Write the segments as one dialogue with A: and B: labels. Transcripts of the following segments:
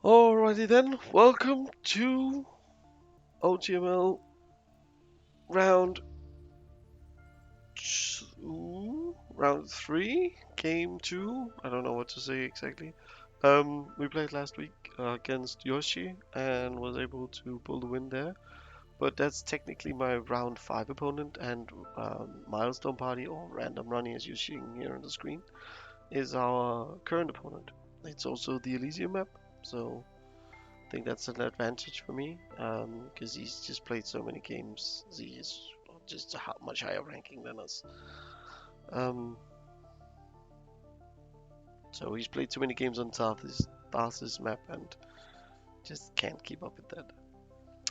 A: Alrighty then, welcome to OTML round round 3, game 2. I don't know what to say exactly. We played last week against Yoshi and was able to pull the win there. But that's technically my round 5 opponent, and Milestone Party, or Random Running as you're seeing here on the screen, is our current opponent. It's also the Elysium map, so I think that's an advantage for me, because he's just played so many games. He's just a much higher ranking than us. Um, so he's played too many games on Tarth's map and just can't keep up with that.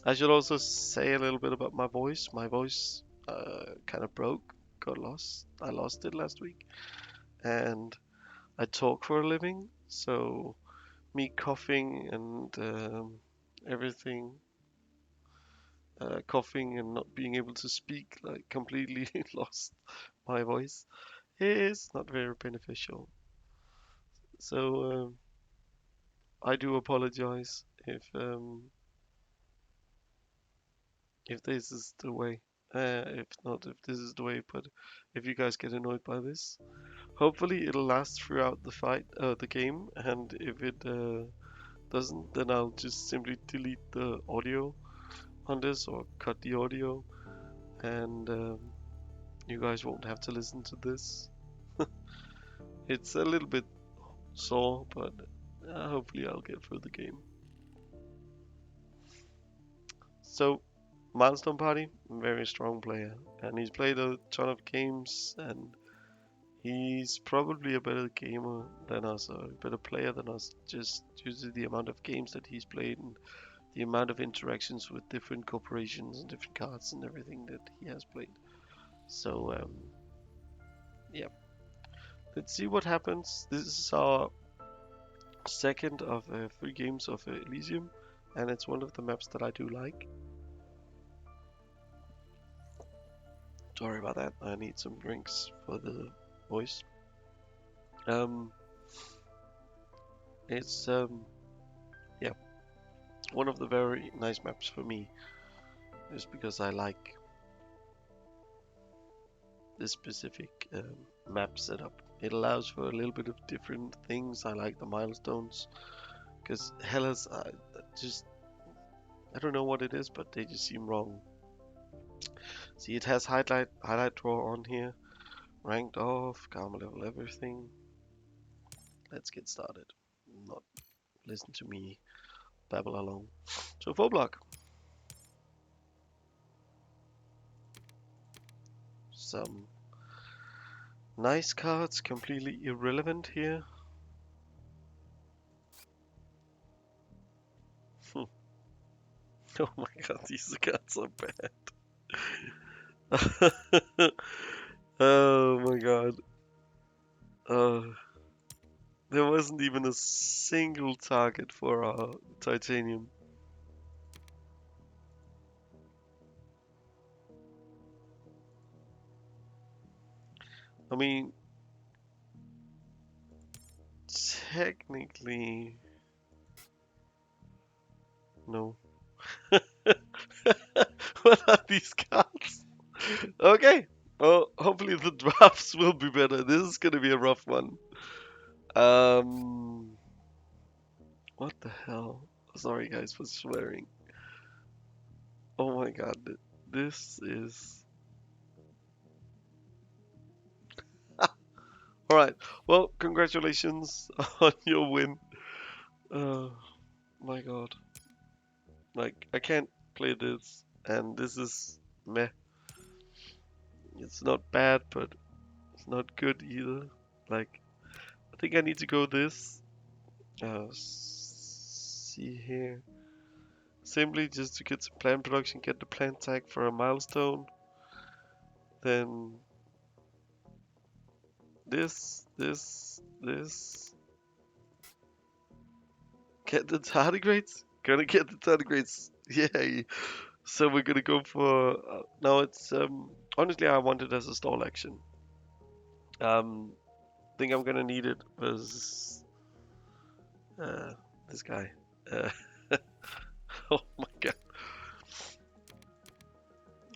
A: I should also say a little bit about my voice. My voice kind of broke, got lost. I lost it last week, and I talk for a living, so me coughing and everything, coughing and not being able to speak, like completely lost my voice, is not very beneficial. So I do apologize if this is the way. If not, if this is the way, but if you guys get annoyed by this, hopefully it'll last throughout the game, and if it doesn't, then I'll just simply delete the audio on this or cut the audio, and you guys won't have to listen to this. It's a little bit sore, but hopefully I'll get through the game. So, Milestone Party, very strong player, and he's played a ton of games, and he's probably a better gamer than us, or a better player than us, just due to the amount of games that he's played and the amount of interactions with different corporations and different cards and everything that he has played. So, yeah, let's see what happens. This is our second of 3 games of Elysium, and it's one of the maps that I do like. Sorry about that, I need some drinks for the voice. It's yeah, one of the very nice maps for me, just because I like this specific map setup. It allows for a little bit of different things. I like the milestones, because Hellas, I don't know what it is, but they just seem wrong. See, it has highlight draw on here, ranked off, karma level, everything. Let's get started. Not listen to me babble along. So 4 block. Some nice cards, completely irrelevant here. Oh my god, these cards are bad. Oh my god. There wasn't even a single target for our titanium. I mean, technically, no. What are these cards? Okay. Well, hopefully the drafts will be better. This is gonna be a rough one. Um, what the hell? Sorry guys for swearing. Oh my god, this is... Alright, well, congratulations on your win. Oh my god. Like, I can't play this, and this is meh. It's not bad, but it's not good either. Like, I think I need to go this. See here. Simply just to get some plant production, get the plant tag for a milestone. Then this. Get the tardigrades? Gonna get the tardigrades. Yay. So we're gonna go for... now it's... honestly, I want it as a stall action. Think I'm gonna need it was... this guy. Uh, oh my god.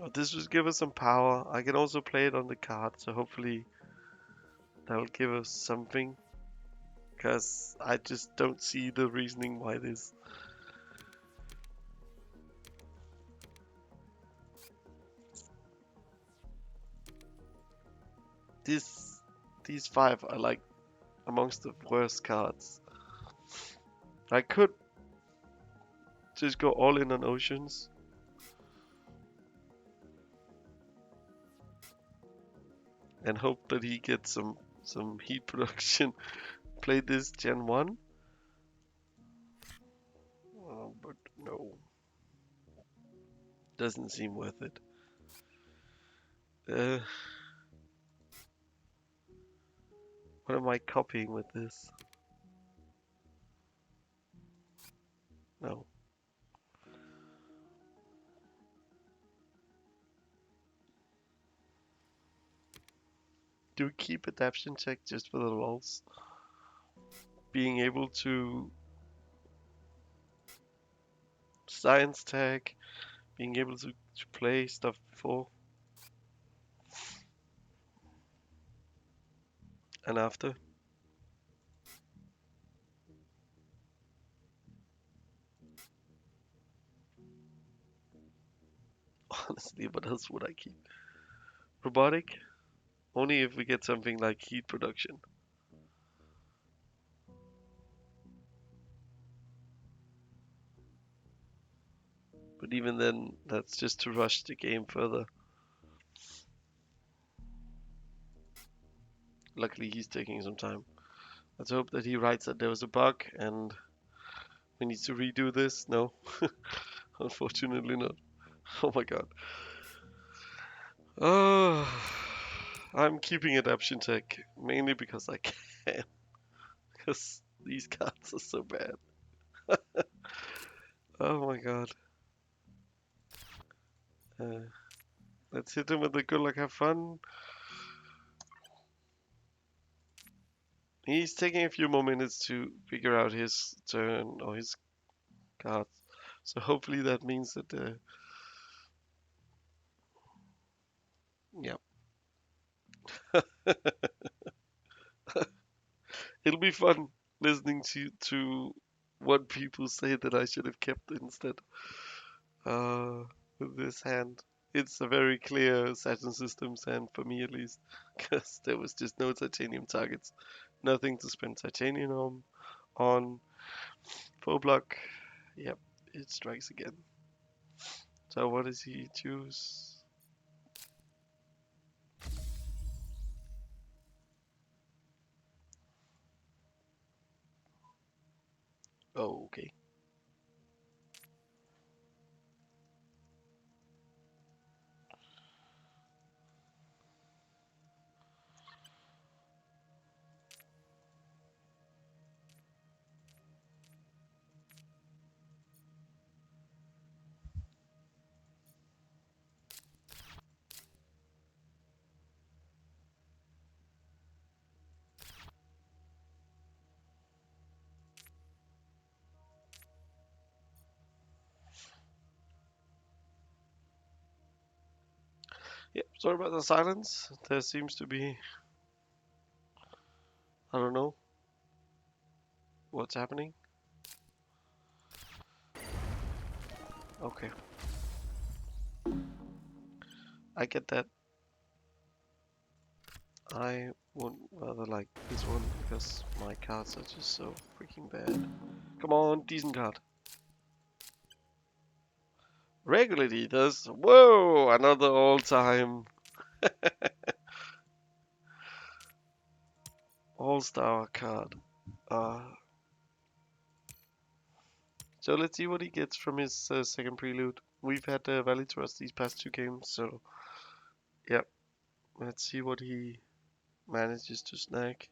A: Oh, this will give us some power. I can also play it on the card, so hopefully that'll give us something. Because I just don't see the reasoning why this. These five are like amongst the worst cards. I could just go all in on oceans. And hope that he gets some heat production. Play this Gen 1. But no. Doesn't seem worth it. Uh, what am I copying with this? No. Do we keep adaptation check just for the lulz? Being able to science tag, being able to play stuff before and after. Honestly, what else would I keep? Robotic? Only if we get something like heat production. But even then, that's just to rush the game further. Luckily, he's taking some time. Let's hope that he writes that there was a bug and we need to redo this. No, unfortunately not. Oh my god. Oh, I'm keeping adaptation tech mainly because I can. Because these cards are so bad. Oh my god. Uh, let's hit him with the good luck, have fun. He's taking a few more minutes to figure out his turn or his cards. So hopefully that means that, yeah, it'll be fun listening to what people say that I should have kept instead. Uh, with this hand, it's a very clear Saturn Systems hand for me at least, because there was just no titanium targets, nothing to spend titanium on. Full block, yep, it strikes again. So what does he choose? Oh, okay. Yep, sorry about the silence. There seems to be, I don't know what's happening. Okay, I get that. I would rather like this one because my cards are just so freaking bad. Come on, decent card. Regular Eaters. Whoa, another all-time all-star card. Uh, so let's see what he gets from his second prelude. We've had Valley Trust these past two games, so yep. Let's see what he manages to snag.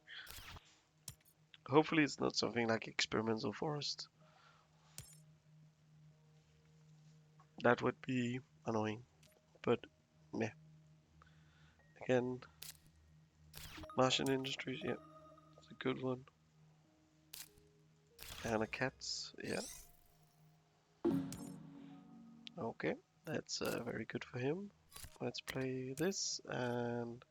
A: Hopefully it's not something like Experimental Forest. That would be annoying, but meh. Again, Martian Industries, yeah, it's a good one. And a Cats, yeah. Okay, that's very good for him. Let's play this and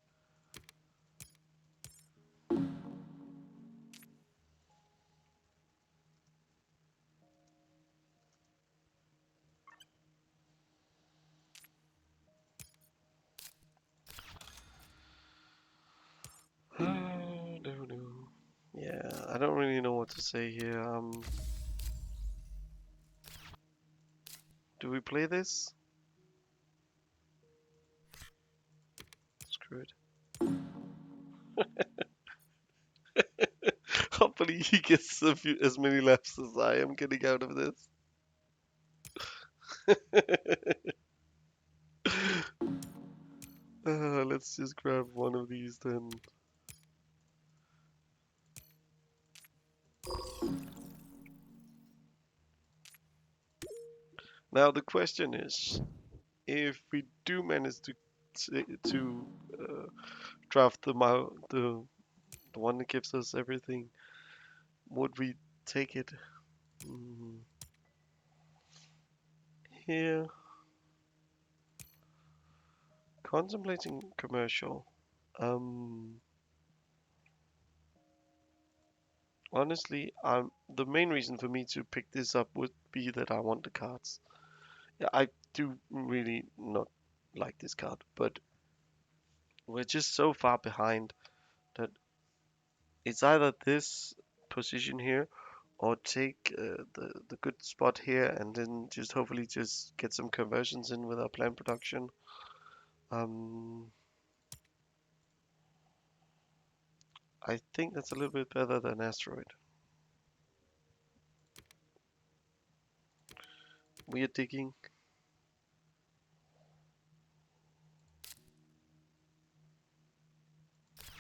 A: no. Yeah, I don't really know what to say here. Do we play this? Screw it. Hopefully he gets as many laps as I am getting out of this. Let's just grab one of these then. Now the question is, if we do manage to draft the one that gives us everything, would we take it? Mm, here, contemplating commercial. Um, Honestly, the main reason for me to pick this up would be that I want the cards. Yeah, I do really not like this card, but we're just so far behind that it's either this position here or take the good spot here and then just hopefully just get some conversions in with our plant production. Um, I think that's a little bit better than asteroid. We are digging.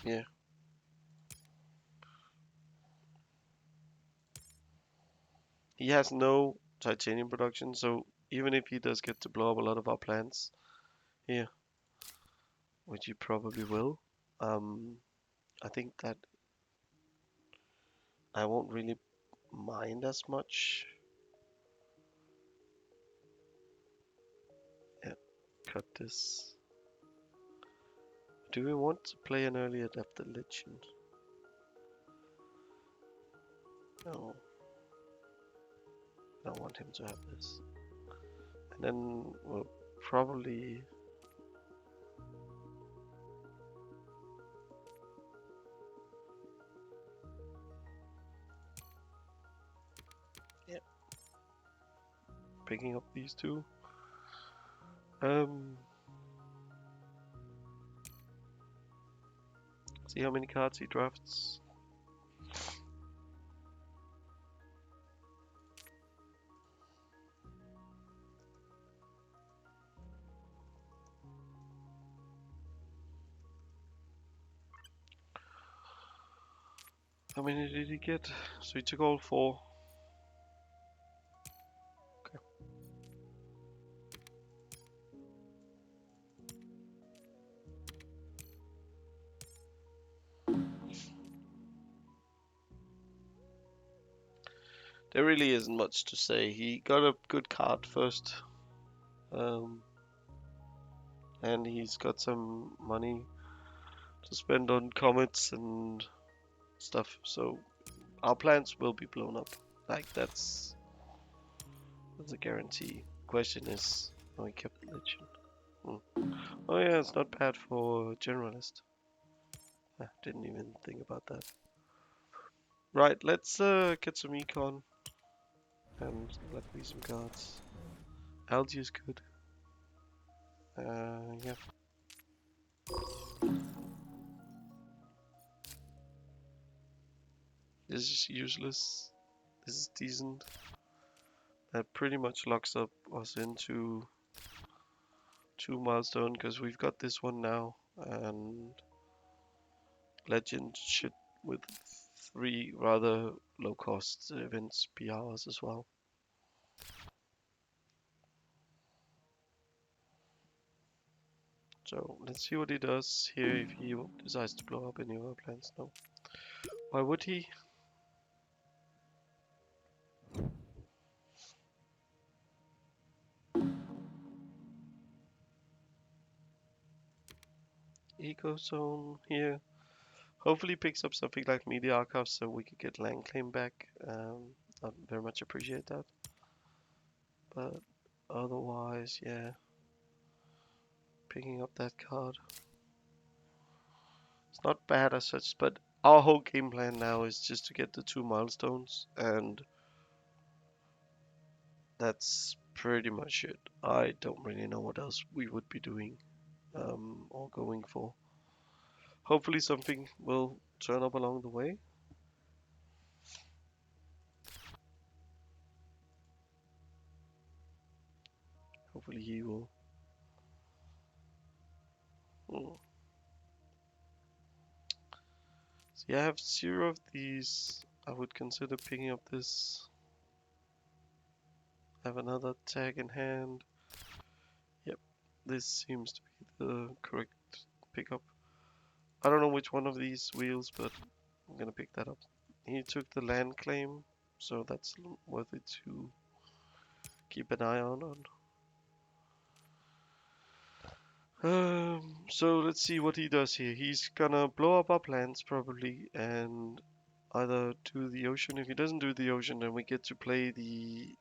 A: Yeah. He has no titanium production, so even if he does get to blow up a lot of our plants here, which he probably will, um, I think that I won't really mind as much. Yeah, cut this. Do we want to play an early adapted legend? No, I don't want him to have this. And then we'll probably... Yeah, picking up these two. Um, See how many cards he drafts. How many did he get? So he took all 4. Okay. There really isn't much to say. He got a good card first. Um, and he's got some money to spend on comets and stuff. So our plants will be blown up. Like that's a guarantee. Question is, oh, he kept the legend. Oh yeah, it's not bad for generalist. I didn't even think about that. Right, let's get some econ and luckily some cards. Algae is good. Yeah. This is useless. This is decent. That pretty much locks up us into 2 milestone because we've got this one now and legend should with 3 rather low cost events be ours as well. So let's see what he does here if he decides to blow up any of our plants. No. Why would he? eco zone here. Hopefully picks up something like media archives so we could get land claim back. I'd very much appreciate that. But otherwise, yeah, picking up that card. It's not bad as such, but our whole game plan now is just to get the 2 milestones, and that's pretty much it. I don't really know what else we would be doing or going for. Hopefully something will turn up along the way. Hopefully he will. See, I have 0 of these. I would consider picking up this. I have another tag in hand. Yep, this seems to be the correct pickup. I don't know which one of these wheels, but I'm gonna pick that up. He took the land claim, so that's worth it to keep an eye on. So let's see what he does here. He's gonna blow up our plants probably, and either do the ocean. If he doesn't do the ocean, then we get to play the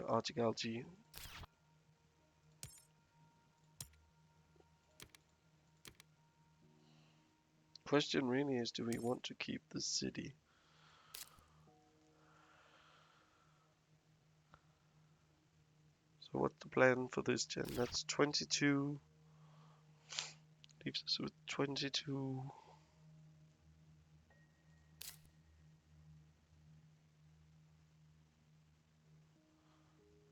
A: Arctic algae. Question really is, do we want to keep the city? So what's the plan for this gen? That's 22. Leaves us with 22.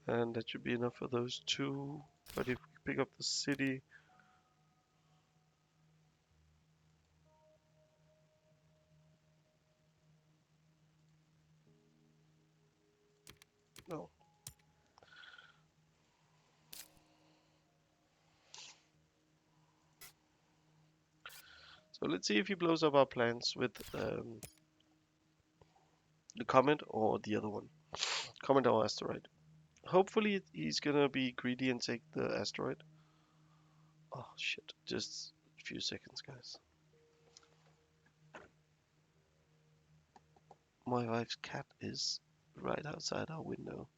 A: And that should be enough for those 2. But if we pick up the city, no. So let's see if he blows up our plants with the comet or the other one. Comet or asteroid. Hopefully he's gonna be greedy and take the asteroid. Oh shit, just a few seconds, guys. My wife's cat is right outside our window.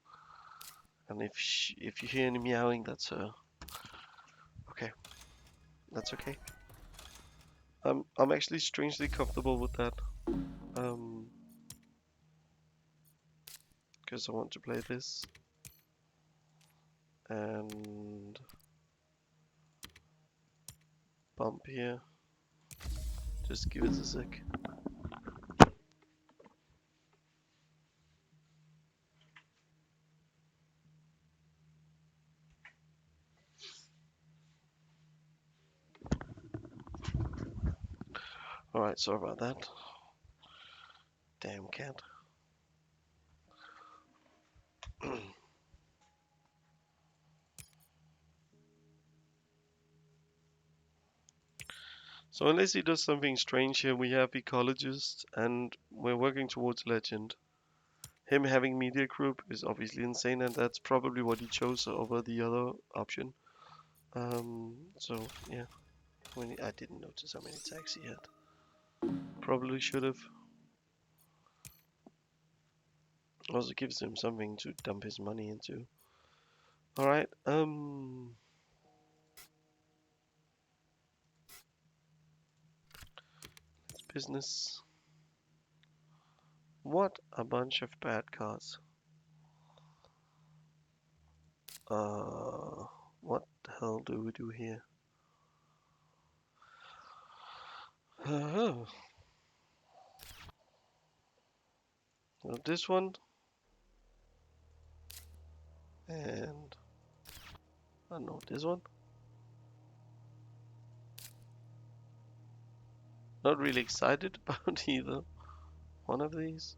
A: And if you hear any meowing, that's her. Okay, that's okay. I'm actually strangely comfortable with that. Because I want to play this. And bump here. Just give it a sec. Alright, sorry about that. Damn cat. So unless he does something strange here, we have ecologist and we're working towards legend. Him having media group is obviously insane, and that's probably what he chose over the other option. So yeah, I didn't notice how many tags he had. Probably should have. Also gives him something to dump his money into. All right. Business. What a bunch of bad cards. What the hell do we do here? Well, this one. And I don't know, this one. Not really excited about either one of these.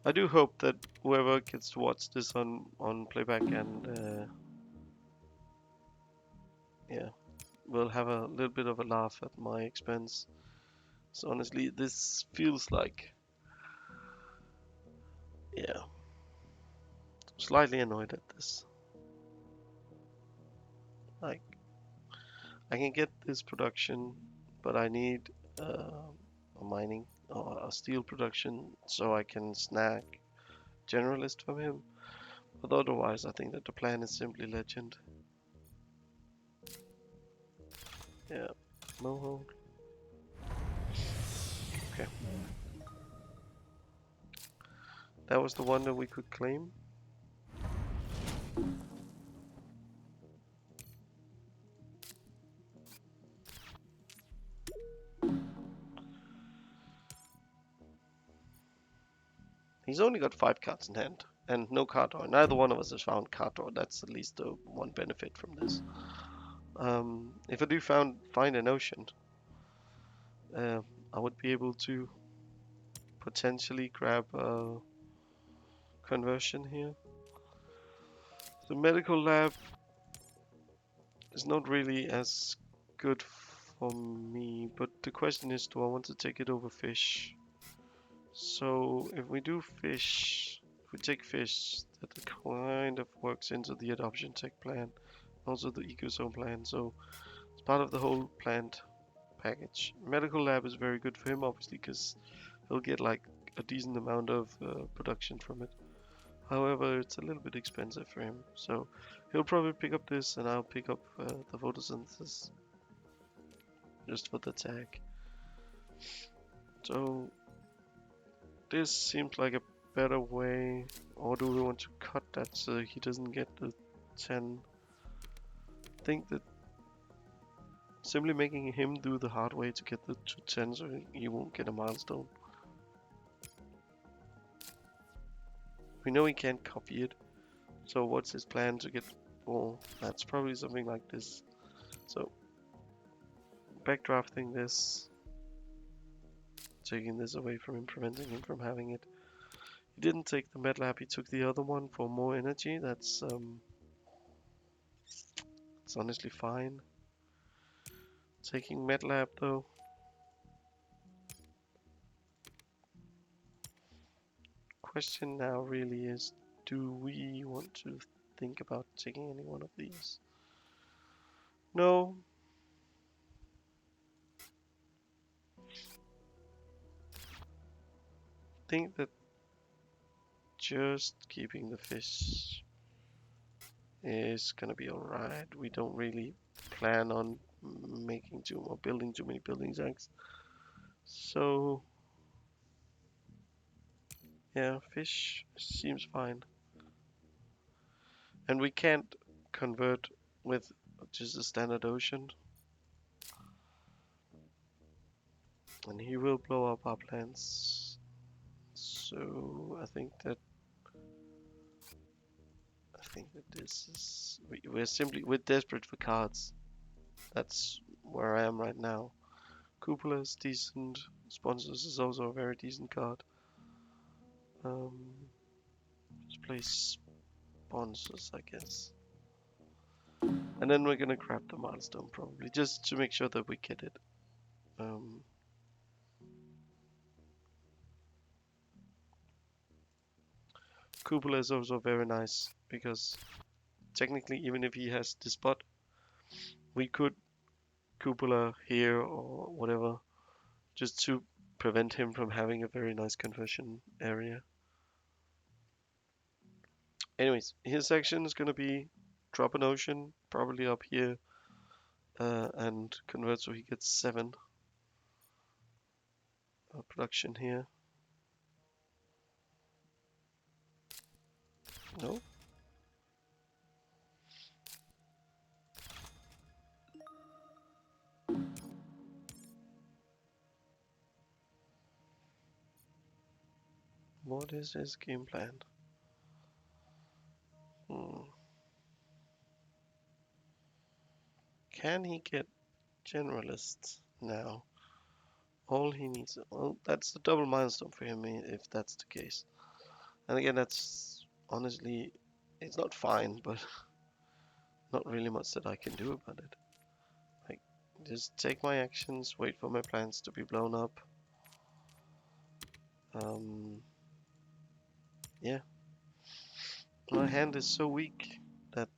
A: I do hope that whoever gets to watch this on playback and yeah, will have a little bit of a laugh at my expense. So honestly, this feels like, yeah, slightly annoyed at this. Like, I can get this production, but I need a mining or a steel production so I can snag generalist from him. But otherwise, I think that the plan is simply legend. Yeah, Moho. Okay, that was the one that we could claim. He's only got 5 cards in hand and no card draw. Neither one of us has found card draw. That's at least the one benefit from this. If I do find an ocean, uh, I would be able to potentially grab a conversion here. The medical lab is not really as good for me, but the question is, do I want to take it over fish? So if we do fish, if we take fish, that kind of works into the adoption tech plan, also the ecozone plan. So it's part of the whole plant package. Medical lab is very good for him, obviously, because he'll get like a decent amount of production from it. However, it's a little bit expensive for him, so he'll probably pick up this, and I'll pick up the photosynthesis just for the tag. So this seems like a better way, or do we want to cut that so he doesn't get the 10? I think that simply making him do the hard way to get the 10 so he won't get a milestone. We know he can't copy it, so what's his plan to get 4? That's probably something like this. So backdrafting this, taking this away from him, preventing him from having it. He didn't take the MedLab, he took the other one for more energy. That's it's honestly fine. Taking MedLab though. Question now really is, do we want to think about taking any one of these? No. I think that just keeping the fish is gonna be alright. We don't really plan on making too or building too many building eggs. So yeah, fish seems fine. And we can't convert with just a standard ocean. And he will blow up our plants. So I think that this is we're desperate for cards. That's where I am right now. Cupola is decent. Sponsors is also a very decent card. Let's play sponsors, I guess. And then we're gonna grab the milestone probably, just to make sure that we get it. Cupola is also very nice because technically, even if he has the spot, we could Cupola here or whatever, just to prevent him from having a very nice conversion area. Anyways, his action is gonna be drop an ocean, probably up here, and convert so he gets 7 production here. No? What is his game plan? Can he get generalists now? All he needs, well, that's the double milestone for him if that's the case. And again, that's honestly, it's not fine, but not really much that I can do about it. Like, just take my actions, wait for my plans to be blown up. Yeah. My hand is so weak that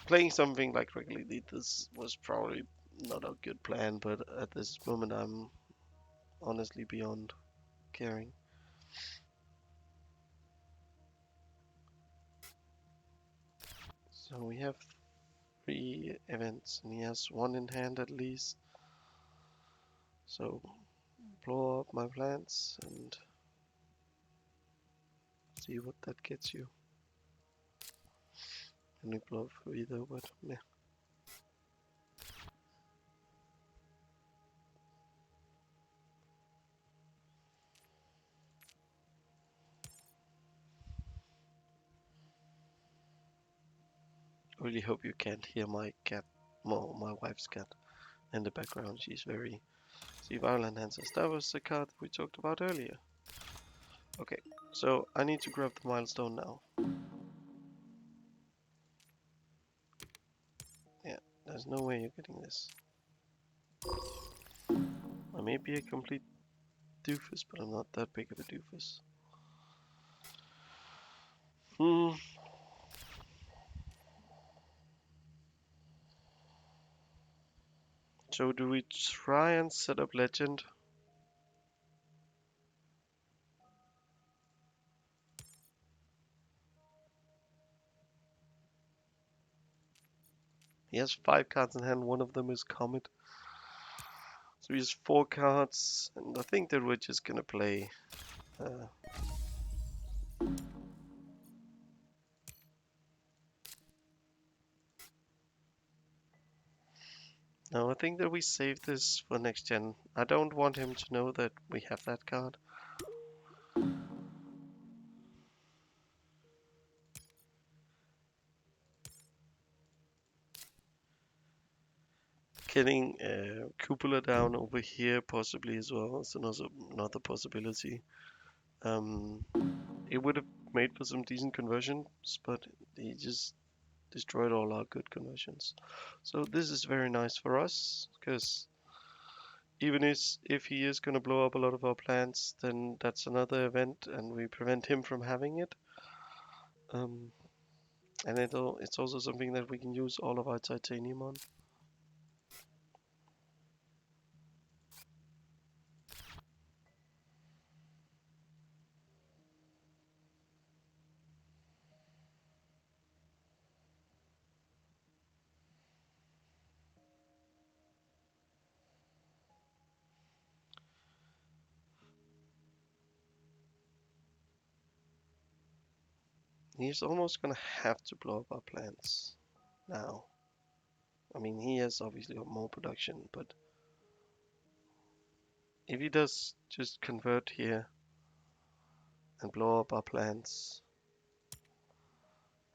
A: playing something like Regular League, this was probably not a good plan, but at this moment I'm honestly beyond caring. So we have 3 events, and he has 1 in hand at least. So blow up my plants and see what that gets you. And we blow up 3 though, but yeah. I really hope you can't hear my cat, well, my wife's cat in the background. She's very... See, Violent Answers. That was the card we talked about earlier. Okay, so I need to grab the milestone now. Yeah, there's no way you're getting this. I may be a complete doofus, but I'm not that big of a doofus. So do we try and set up legend? He has 5 cards in hand, one of them is Comet. So he has 4 cards, and I think that we're just gonna play... No, I think that we save this for next gen. I don't want him to know that we have that card. Getting Cupola down over here possibly as well is another possibility. It would have made for some decent conversions, but he just destroyed all our good conversions. So this is very nice for us, because even if he is going to blow up a lot of our plants, then that's another event, and we prevent him from having it. And it's also something that we can use all of our titanium on. He's almost gonna have to blow up our plants now. I mean, he has obviously got more production, but if he does just convert here and blow up our plants,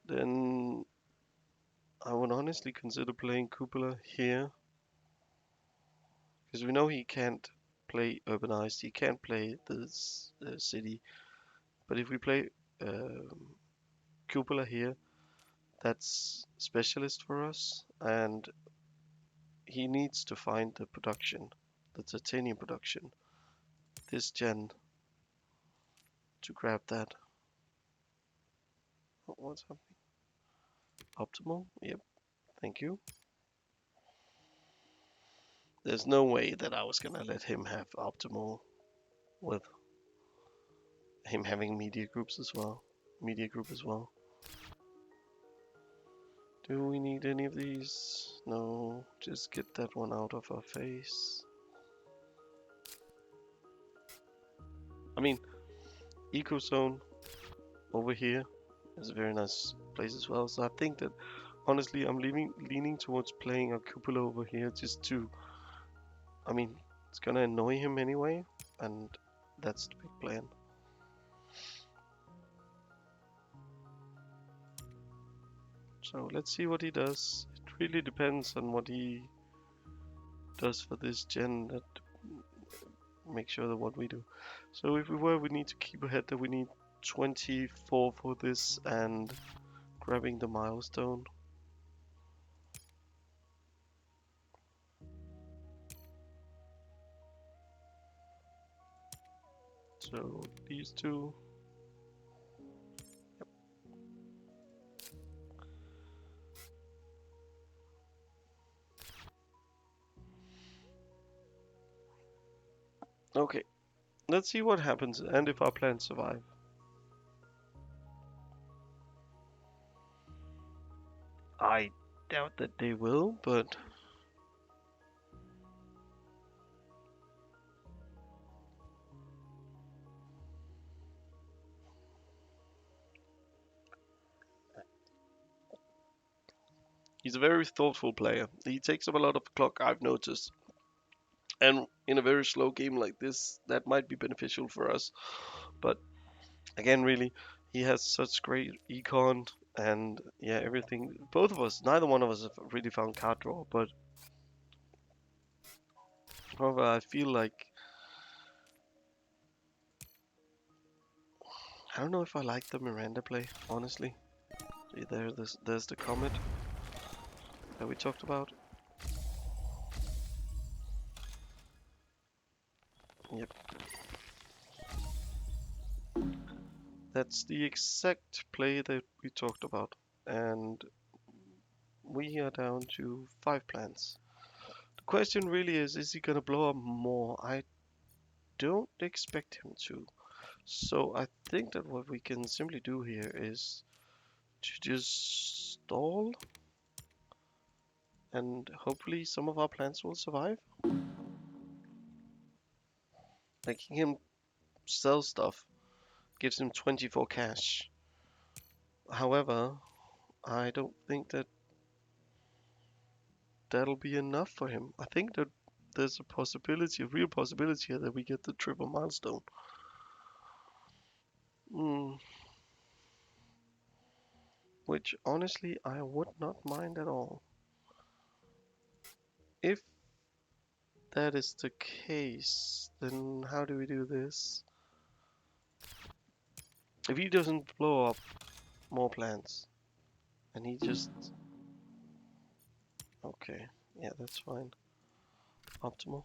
A: then I would honestly consider playing Cupola here, because we know he can't play Urbanized, he can't play this city, but if we play Cupola here, that's specialist for us, and he needs to find the production, the titanium production, this gen, to grab that. What's happening? Optimal? Yep, thank you. There's no way that I was gonna let him have optimal with him having media group as well. Do we need any of these? No, just get that one out of our face. I mean, Eco Zone over here is a very nice place as well. So I think that honestly, I'm leaning towards playing a Cupola over here just to... I mean, it's gonna annoy him anyway, and that's the big plan. So let's see what he does. It really depends on what he does for this gen that make sure that what we do. So if we need to keep ahead that we need 24 for this and grabbing the milestone. So these two. Yep. Okay, let's see what happens and if our plans survive. I doubt that they will, but he's a very thoughtful player. He takes up a lot of clock, I've noticed. And in a very slow game like this, that might be beneficial for us. But again, really, he has such great econ and yeah, everything. Both of us, neither one of us have really found card draw, but however, I feel like I don't know if I like the Miranda play, honestly. See, there's the comet that we talked about. Yep, that's the exact play that we talked about, and we are down to 5 plants. The question really is he gonna blow up more? I don't expect him to. So I think that what we can simply do here is to just stall and hopefully some of our plants will survive. Making him sell stuff gives him 24 cash. However, I don't think that that'll be enough for him. I think that there's a possibility, a real possibility here that we get the triple milestone. Mm, which honestly I would not mind at all. If that is the case, then how do we do this? If he doesn't blow up more plants and he just... Okay, yeah, that's fine. Optimal.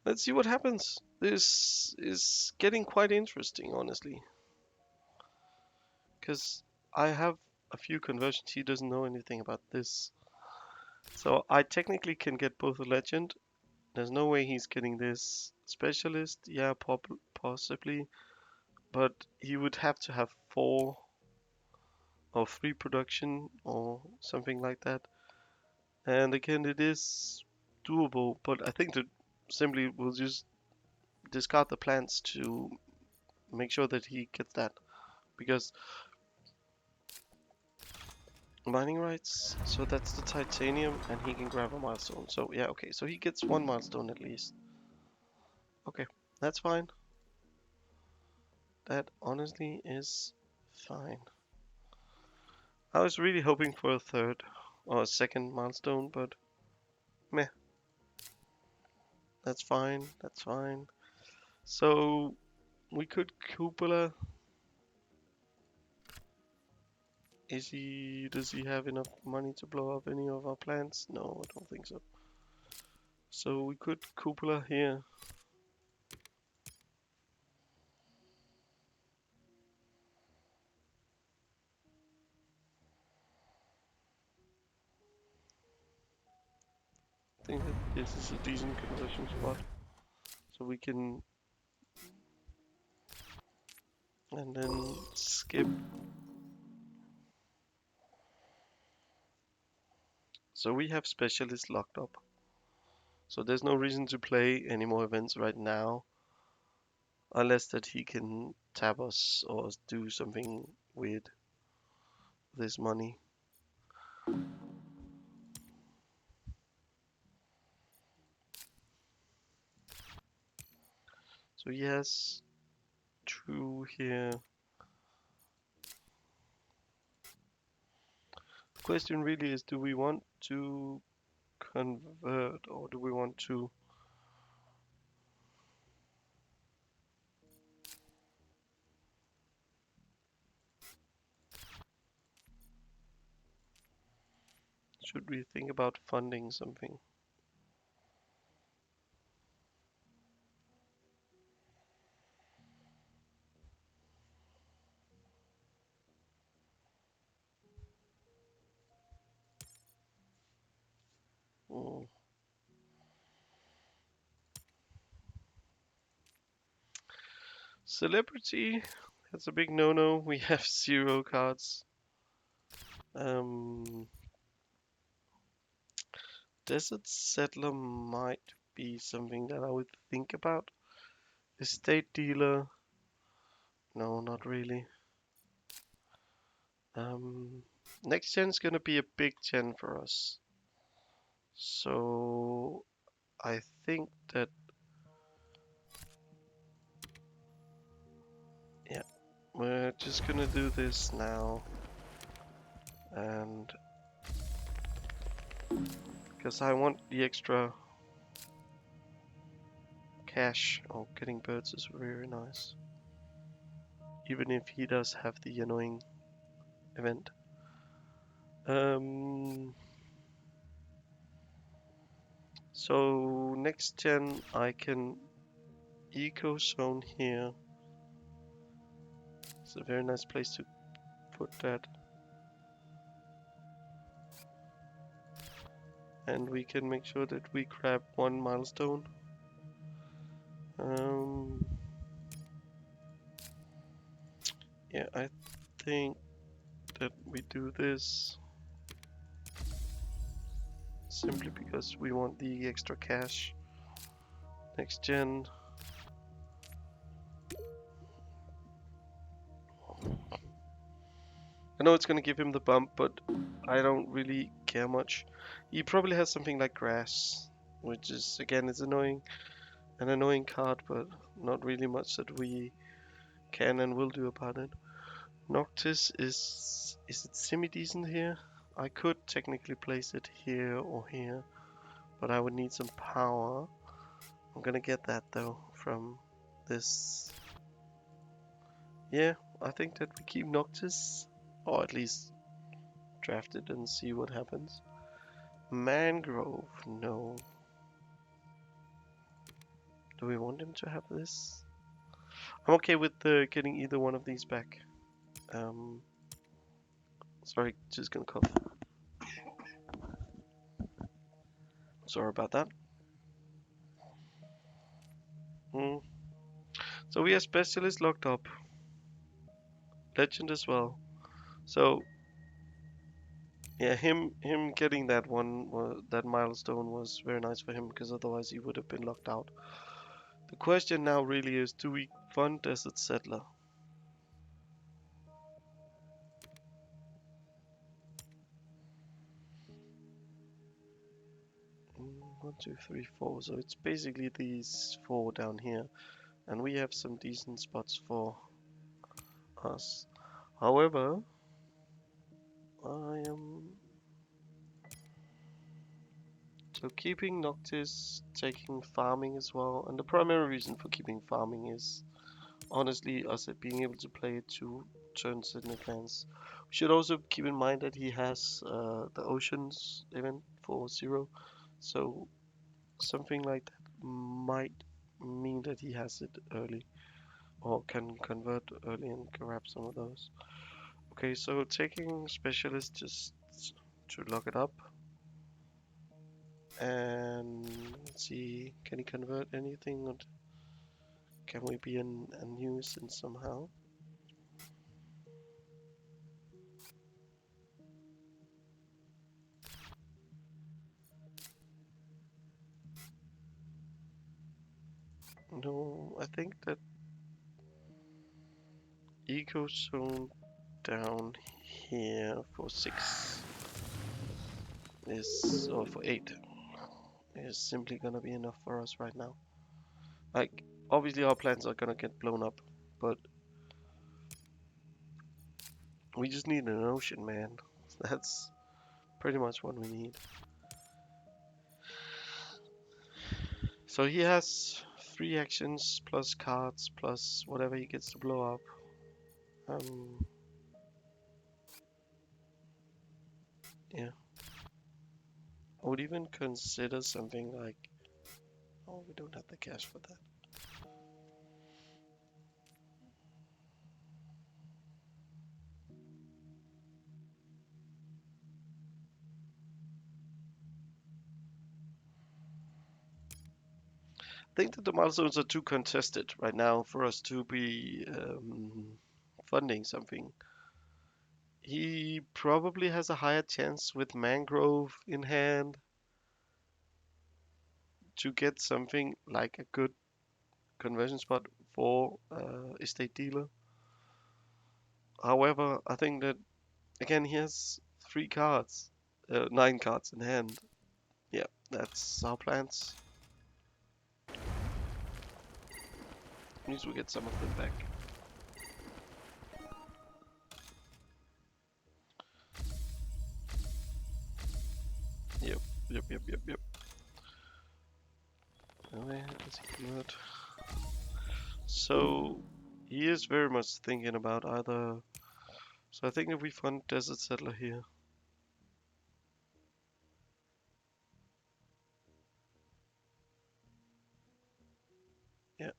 A: Let's see what happens. This is getting quite interesting, honestly. Because I have a few conversions. He doesn't know anything about this. So I technically can get both a legend. There's no way he's getting this specialist. Yeah, possibly. But he would have to have 4 or 3 production or something like that. And again, it is doable. But I think that simply we'll just discard the plants to make sure that he gets that. Because mining rights, so that's the titanium, and he can grab a milestone. So yeah, okay, so he gets 1 milestone at least. Okay, that's fine. That honestly is fine. I was really hoping for a third or a second milestone, but meh, that's fine, that's fine. So we could cupola. Does he have enough money to blow up any of our plants? No, I don't think so. So we could cupola here. I think that this is a decent conversion spot. So we can, and then skip. So we have specialists locked up. So there's no reason to play any more events right now. Unless that he can tap us or do something with this money. So he has 2 here. The question really is, do we want to convert or do we want to... Should we think about funding something? Celebrity, that's a big no-no. We have 0 cards. Desert Settler might be something that I would think about. Estate Dealer, no, not really. Next gen's gonna be a big gen for us. So I think that, yeah, we're just gonna do this now. And because I want the extra cash. Oh, getting birds is very nice. Even if he does have the annoying event. So next gen I can eco zone here. It's a very nice place to put that. And we can make sure that we grab 1 milestone. Yeah, I think that we do this simply because we want the extra cash. Next gen. I know it's gonna give him the bump, but I don't really care much. He probably has something like grass, which is again is annoying, an annoying card, but not really much that we can and will do about it. Noctis is it semi-decent here? I could technically place it here or here, but I would need some power. I'm gonna get that though from this. Yeah, I think that we keep Noctis, or at least draft it and see what happens. Mangrove, no. Do we want him to have this? I'm okay with getting either one of these back. Sorry, just gonna cough. Sorry about that. So we have Specialist locked up. Legend as well. So yeah, him getting that that milestone was very nice for him because otherwise he would have been locked out. The question now really is, do we fund Desert Settler? One, two, three, four. So it's basically these 4 down here, and we have some decent spots for us. However, I am so keeping Noctis, taking farming as well, and the primary reason for keeping farming is honestly us being able to play it 2 turns in advance. We should also keep in mind that he has the Oceans event for 0, so something like that might mean that he has it early or can convert early and grab some of those. Okay, so taking Specialist just to lock it up. And let's see, can he convert anything, or can we be a nuisance somehow? No, I think that eco zone down here for 6 is, or for 8 is simply gonna be enough for us right now. Like, obviously our plans are gonna get blown up, but we just need an ocean, man. That's pretty much what we need. So he has 3 actions plus cards plus whatever he gets to blow up. Yeah. I would even consider something like... Oh, we don't have the cash for that. think that the milestones are too contested right now for us to be funding something. He probably has a higher chance with Mangrove in hand to get something like a good conversion spot for estate dealer. However, I think that again he has 3 cards, 9 cards in hand. Yeah, that's our plans. At least we get some of them back. Yep, yep. Okay, that's good. So he is very much thinking about either. So I think if we fund Desert Settler here, yeah.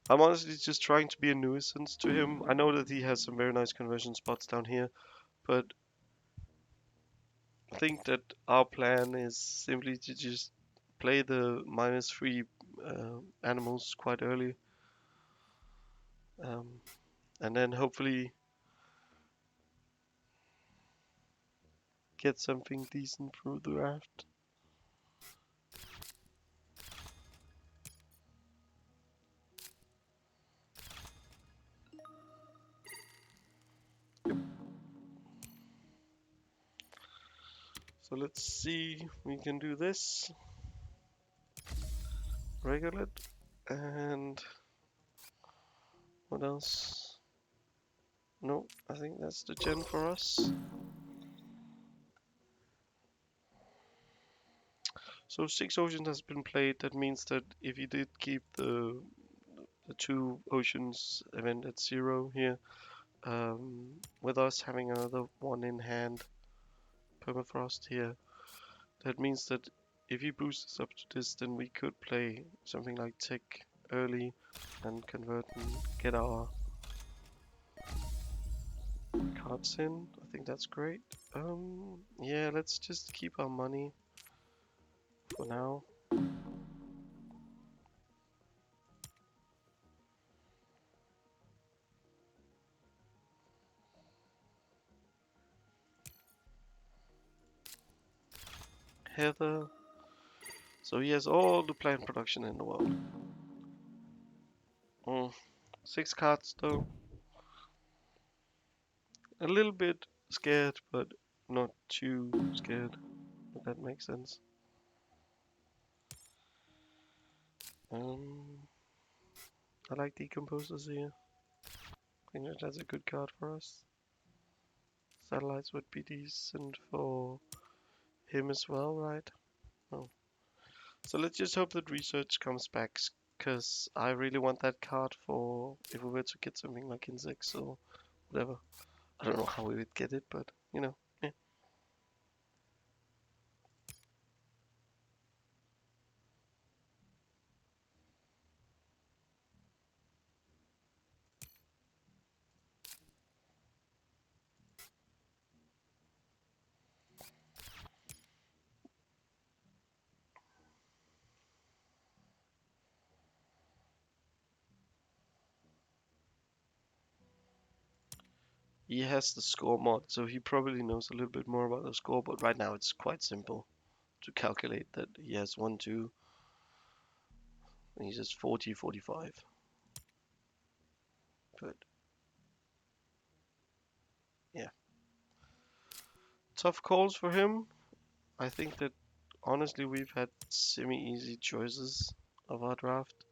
A: I'm honestly just trying to be a nuisance to him. I know that he has some very nice conversion spots down here, but I think that our plan is simply to just play the -3 animals quite early, um, and then hopefully get something decent through the raft. So let's see, we can do this, regular, and what else? No, I think that's the gen for us. So 6 oceans has been played. That means that if you did keep the 2 oceans event at 0 here, with us having another one in hand, permafrost here, that means that if you boost us up to this, then we could play something like tech early and convert and get our cards in. I think that's great. Yeah, let's just keep our money for now. Heather. So he has all the plant production in the world. Mm. 6 cards though. A little bit scared, but not too scared. If that makes sense. Um, I like decomposers here. I think that that's a good card for us. Satellites would be decent for him as well, right? Oh. So let's just hope that research comes back, because I really want that card for if we were to get something like insects or whatever. I don't know how we would get it, but you know, yeah. He has the score mod, so he probably knows a little bit more about the score, but right now it's quite simple to calculate that he has 1, 2, and he says 40, 45. But yeah, tough calls for him. I think that honestly we've had semi-easy choices of our draft.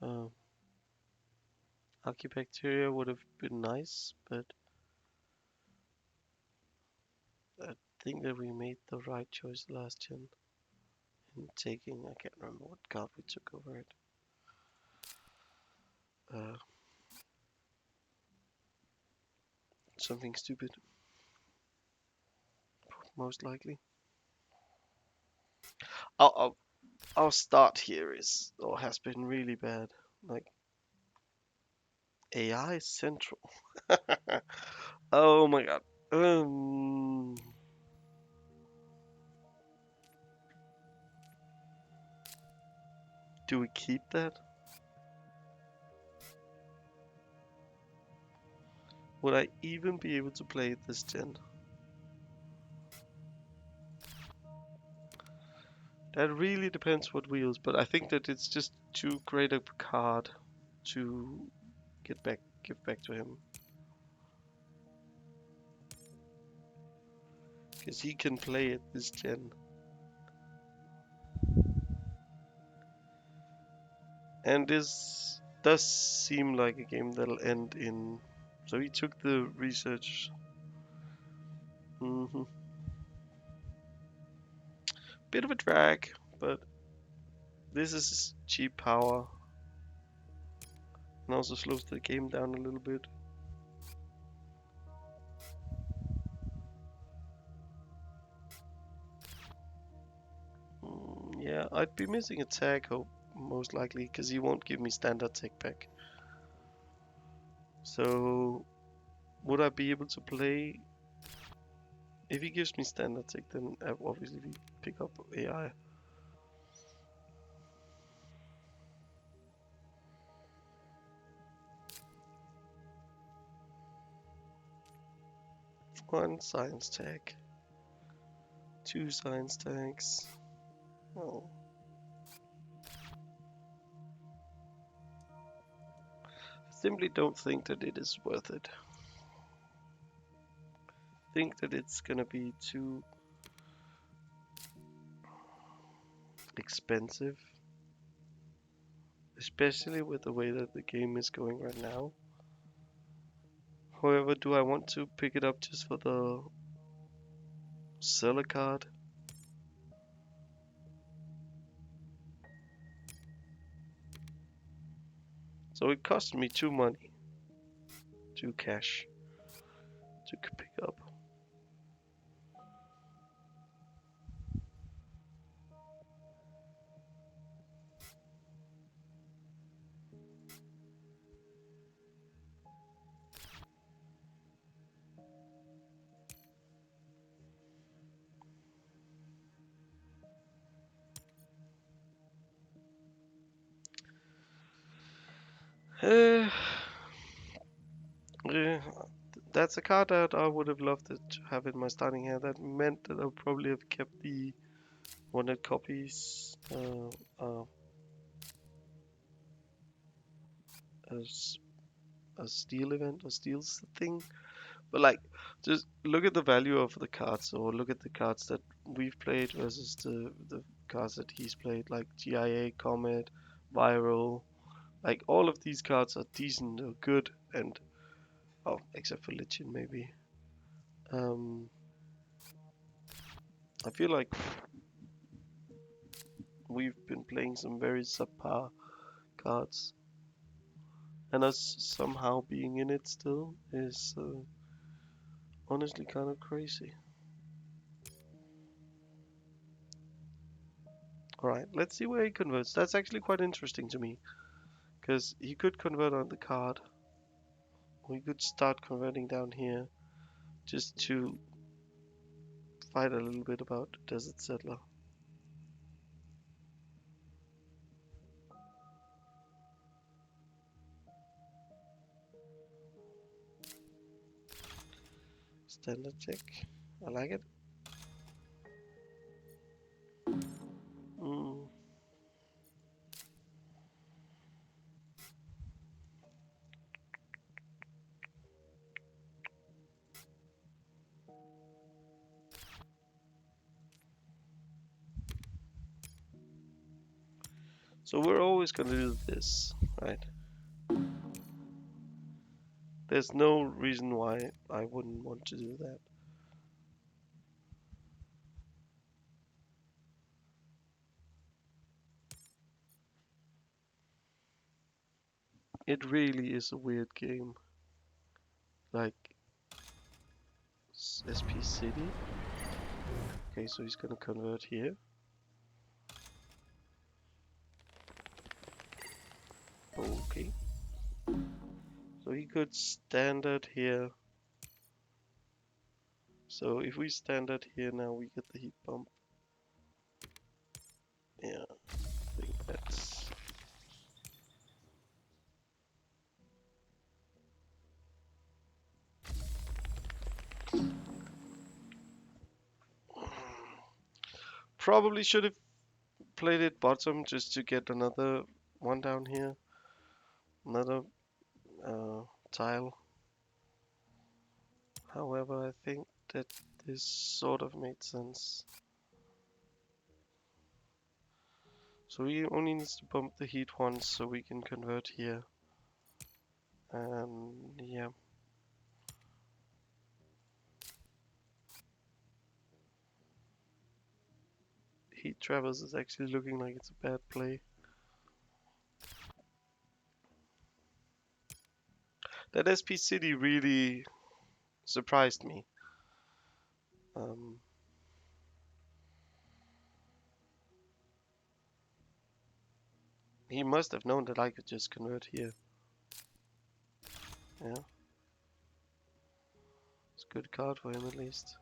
A: Uh, Archibacteria would have been nice, but I think that we made the right choice last gen in taking, I can't remember what card we took over it. Uh, Something stupid, most likely. Our, our start here is, or has been really bad. Like, AI Central. Oh my god. Um, Do we keep that? Would I even be able to play it this gen? That really depends what wheels, but I think that it's just too great a card to give back to him. Because he can play it this gen. And this does seem like a game that'll end in... So he took the research. Bit of a drag, but this is cheap power. And also slows the game down a little bit. Yeah, I'd be missing a tag, hope, most likely, because he won't give me standard tech back. So, would I be able to play? If he gives me standard tech, then I obviously pick up AI. One science tag. Two science tags. Oh. I simply don't think that it is worth it. I think that it's gonna be too expensive. Especially with the way that the game is going right now. However, do I want to pick it up just for the seller card? So it cost me 2 money, 2 cash to pick up. Uh, uh, that's a card that I would have loved to have in my starting hand. That meant that I would probably have kept the 100 copies as a steal event, a steals thing. But like, just look at the value of the cards, or look at the cards that we've played versus the cards that he's played, like GIA, Comet, Viral. Like all of these cards are decent or good, and oh, except for Lichen maybe. I feel like we've been playing some very subpar cards, and us somehow being in it still is honestly kind of crazy. Alright, let's see where he converts. That's actually quite interesting to me, because he could convert on the card, or he could start converting down here, just to fight a little bit about Desert Settler. Standard check. I like it. Mm. So we're always going to do this, right? There's no reason why I wouldn't want to do that. It really is a weird game. Like SP City. Okay, so he's gonna convert here. Okay. So he could standard here. So if we standard here now, we get the heat bump. Yeah, I think that's Probably should have played it bottom just to get another one down here. Another uh, tile. However, I think that this sort of made sense. So he only needs to bump the heat once so we can convert here. And yeah. Heat Travels is actually looking like it's a bad play. That SP City really surprised me. He must have known that I could just convert here. Yeah. It's a good card for him at least.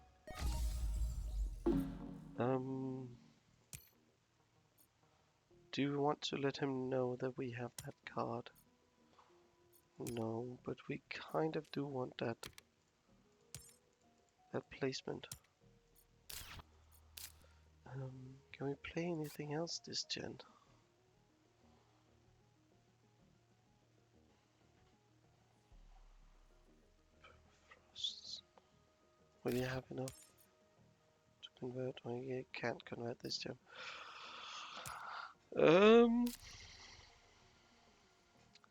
A: Do you want to let him know that we have that card? No, but we kind of do want that placement. Can we play anything else this gen? Frosts. Will you have enough to convert? Oh, you can't convert this gen.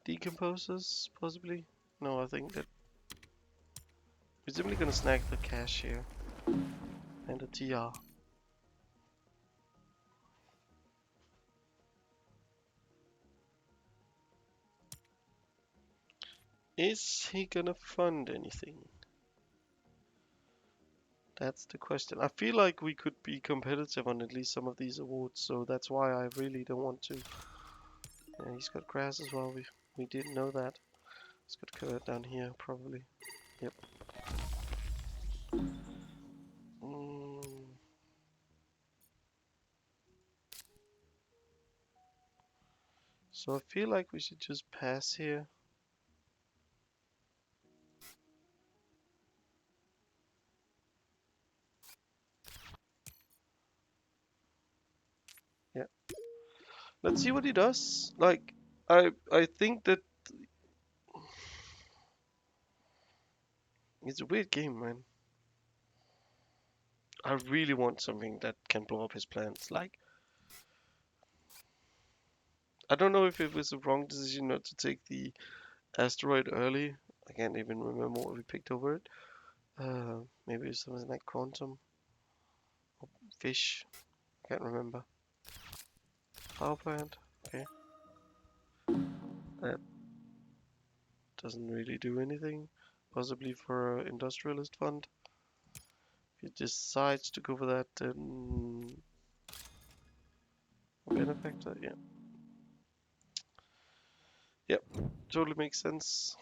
A: Decomposers, possibly? No, I think that we're simply gonna snag the cash here. And a TR. Is he gonna fund anything? That's the question. I feel like we could be competitive on at least some of these awards, so that's why I really don't want to. Yeah, he's got grass as well. We didn't know that. He's got curd down here, probably. Yep. So I feel like we should just pass here. Yeah. Let's see what he does. Like, I think that it's a weird game, man. I really want something that can blow up his plans. Like, I don't know if it was a wrong decision not to take the asteroid early. I can't even remember what we picked over it. Maybe it's something like quantum or fish. I can't remember. Power plant. Okay. That doesn't really do anything. Possibly for an industrialist fund. If he decides to go for that, then benefactor. Yeah. Yep. Totally makes sense.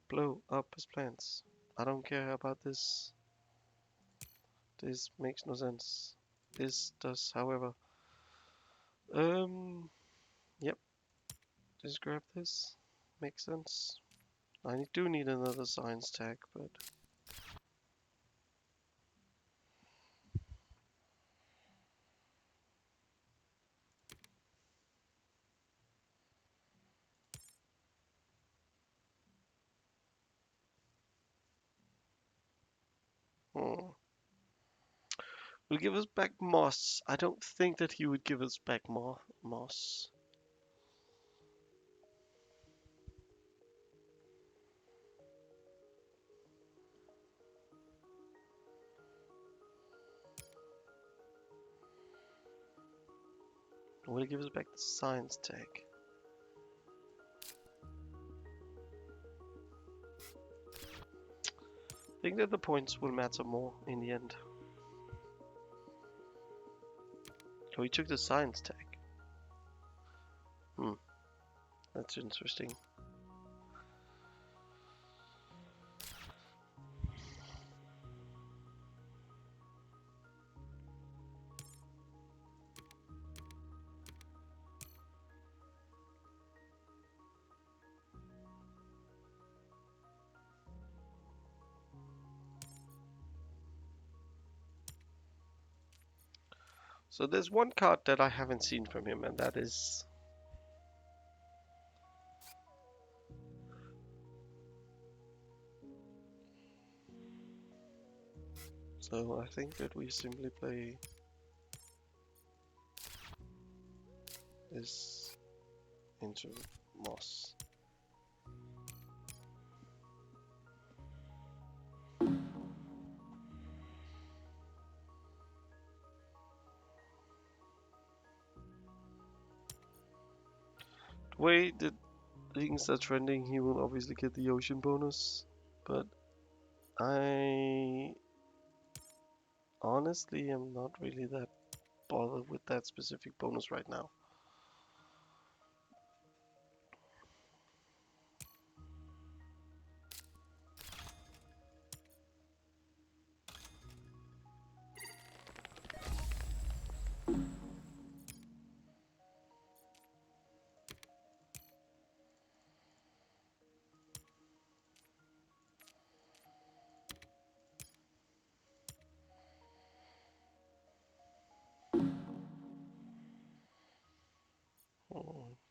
A: Blow up his plants. I don't care about this. This makes no sense. This does, however. Yep. Just grab this. Makes sense. I do need another science tag, but will give us back moss. I don't think that he would give us back moss. Will he give us back the science tag? I think that the points will matter more in the end. Oh, he took the science tag. That's interesting. So there's one card that I haven't seen from him, and that is... So I think that we simply play this into Moss. The way that things are trending, he will obviously get the ocean bonus, but I honestly am not really that bothered with that specific bonus right now.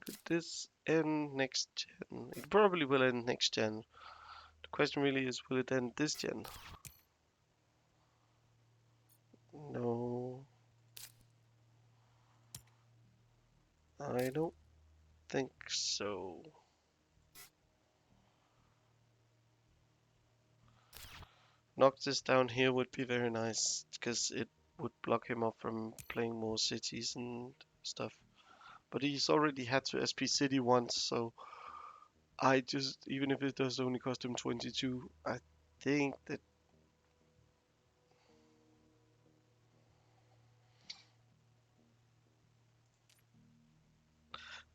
A: Could this end next gen? It probably will end next gen. The question really is, will it end this gen? No, I don't think so. Knock this down here would be very nice, because it would block him off from playing more cities and stuff. But he's already had to SP City once, so I just, even if it does only cost him 22, I think that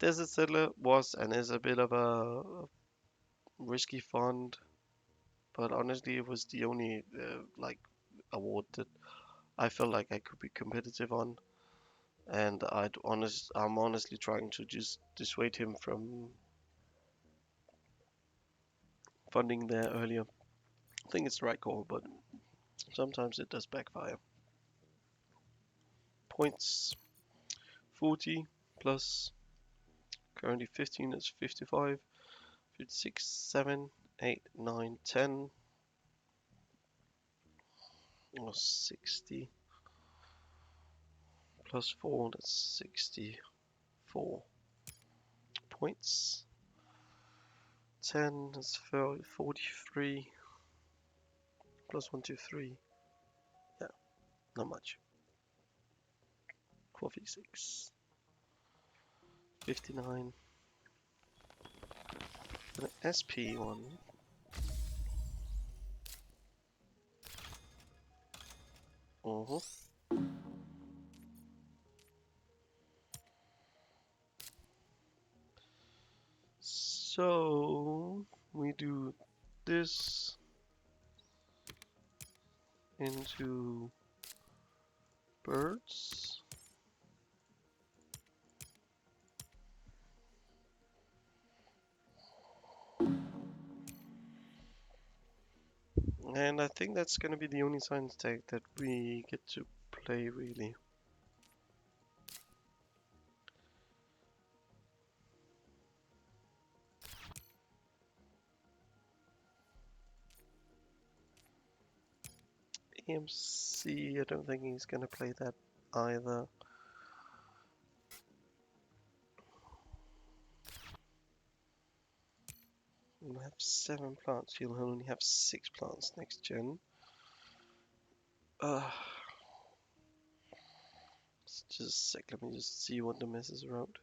A: Desert Settler was and is a bit of a risky fund, but honestly, it was the only like award that I felt like I could be competitive on, and I'm honestly trying to just dissuade him from funding there earlier. I think it's the right call, but sometimes it does backfire. Points 40 plus currently 15 is 55, 56, 7, 8, 9, 10, or 60 plus 4, that's 64 points. 10 is 43 plus 1, 2, 3. Yeah, not much. 456, 59. And an SP one. So we do this into birds. And I think that's going to be the only science tag that we get to play, really. AMC, I don't think he's going to play that either. We'll have 7 plants. He'll only have 6 plants next gen. Just a sec, let me just see what the mess is around.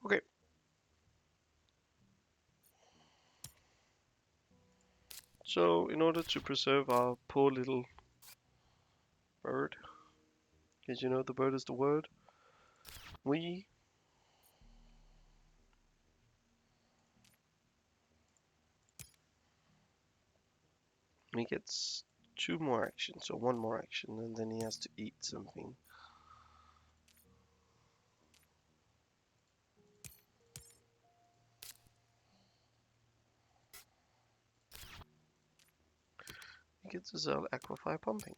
A: Okay, So in order to preserve our poor little bird, because you know the bird is the word, we he gets 2 more actions, so 1 more action, and then he has to eat something. He gets to sell Aquafire Pumping.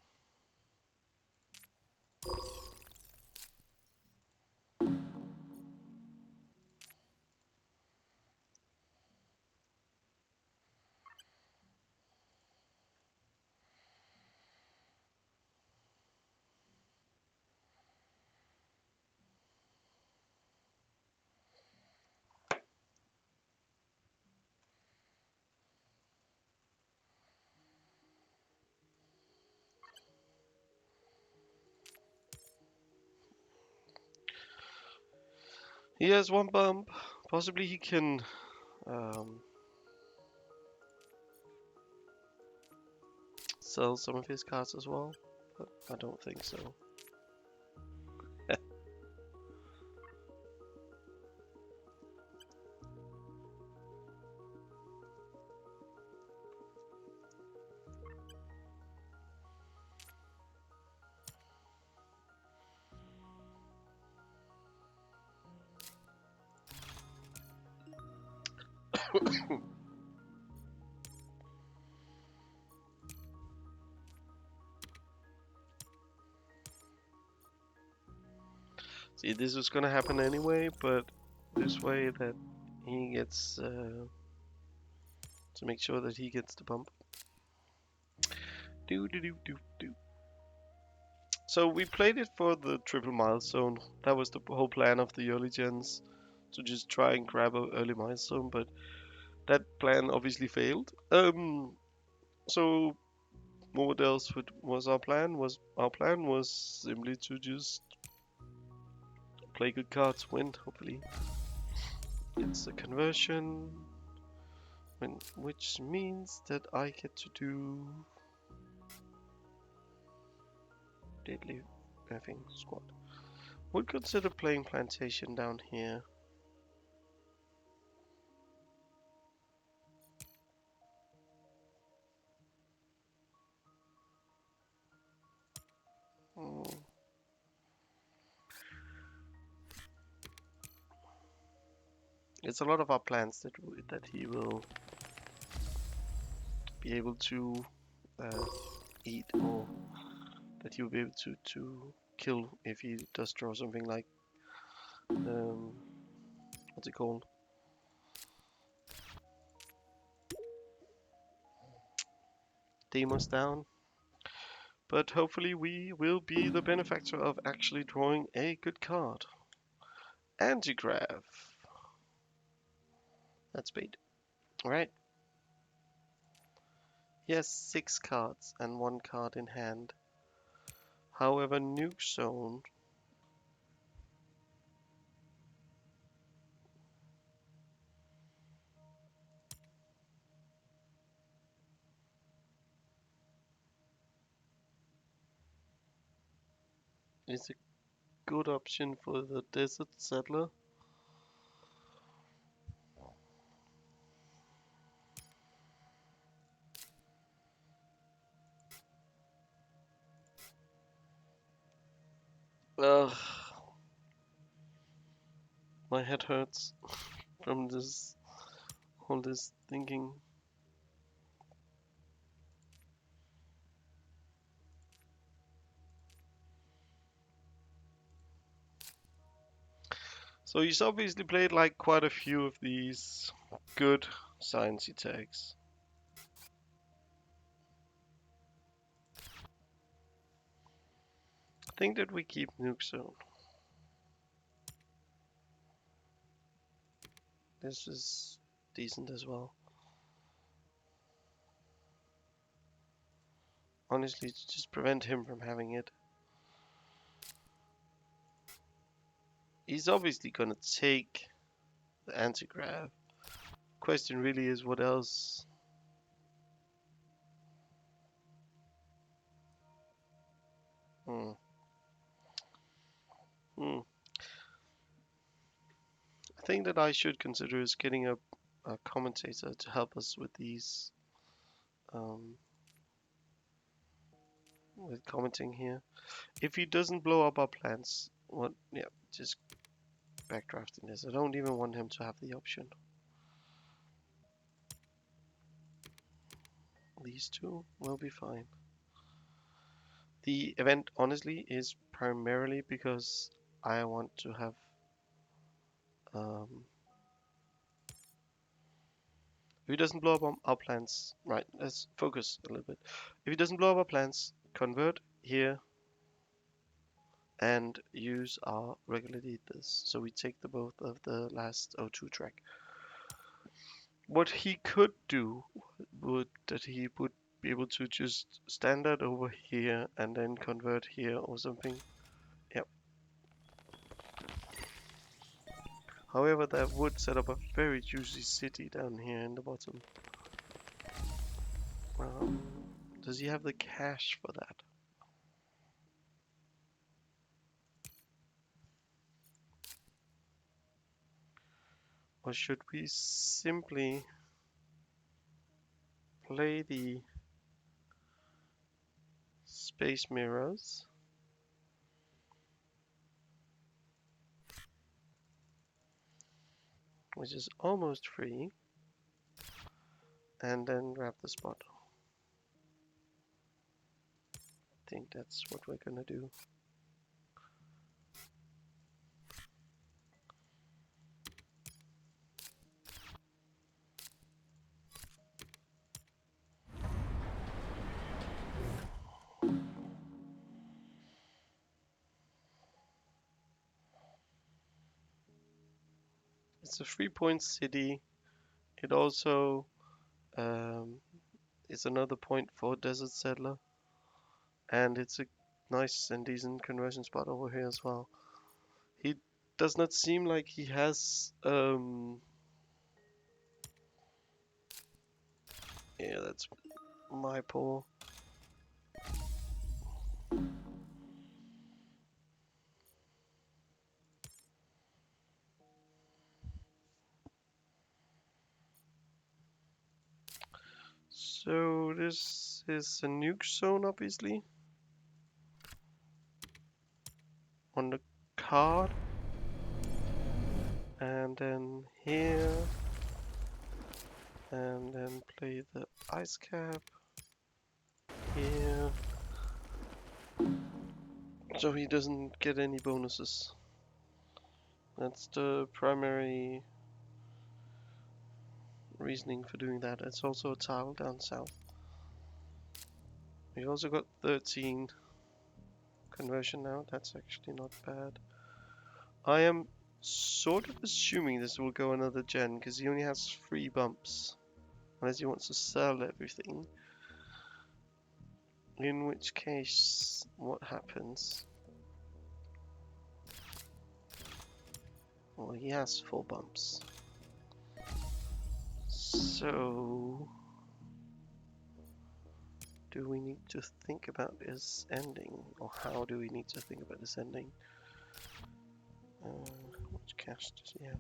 A: He has 1 bump. Possibly he can sell some of his cards as well, but I don't think so. See, this was gonna happen anyway, but this way that he gets to make sure that he gets the bump. Do do do do do. So we played it for the triple milestone. That was the whole plan of the early gens, to just try and grab an early milestone, but that plan obviously failed. So what else was our plan? Our plan was simply to just play good cards, win, hopefully. It's a conversion, which means that I get to do Deadly Bathing Squad. Would consider playing Plantation down here. Hmm. It's a lot of our plans that he will be able to uh, eat, or that he will be able to kill if he does draw something like what's it called? Deimos down. But hopefully we will be the benefactor of actually drawing a good card. Antigrav. That's bait. Alright. He has 6 cards and 1 card in hand. However, Nuke Zone is a good option for the Desert Settler. Ugh. My head hurts from all this thinking. So he's obviously played like quite a few of these good sciencey tags. I think that we keep Nuke Zone. This is decent as well. Honestly, to just prevent him from having it. He's obviously gonna take the anti-grav. Question really is what else Hmm. Hmm. A thing that I should consider is getting a commentator to help us with these, um, with commenting here. If he doesn't blow up our plants, what? Yeah, just backdrafting this. I don't even want him to have the option. These two will be fine. The event, honestly, is primarily because I want to have. Um, if he doesn't blow up our plants, right? Let's focus a little bit. If he doesn't blow up our plants, convert here and use our regular ethers. So we take the both of the last O2 track. What he could do would that he would be able to just stand that over here and then convert here or something. Yep. However, that would set up a very juicy city down here in the bottom. Does he have the cash for that? Or should we simply play the space mirrors, which is almost free, and then grab the spot? I think that's what we're gonna do. It's a 3-point city. It also is another point for Desert Settler, and it's a nice and decent conversion spot over here as well. He does not seem like he has yeah, that's my poor. So this is a nuke zone, obviously, on the card, and then here, and then play the ice cap here, so he doesn't get any bonuses. That's the primary reasoning for doing that. It's also a tile down south. We also got 13 conversion now. That's actually not bad. I am sort of assuming this will go another gen because he only has 3 bumps. Unless he wants to sell everything. In which case, what happens? Well, he has 4 bumps. So, do we need to think about this ending? Or how do we need to think about this ending? How much cash does he have?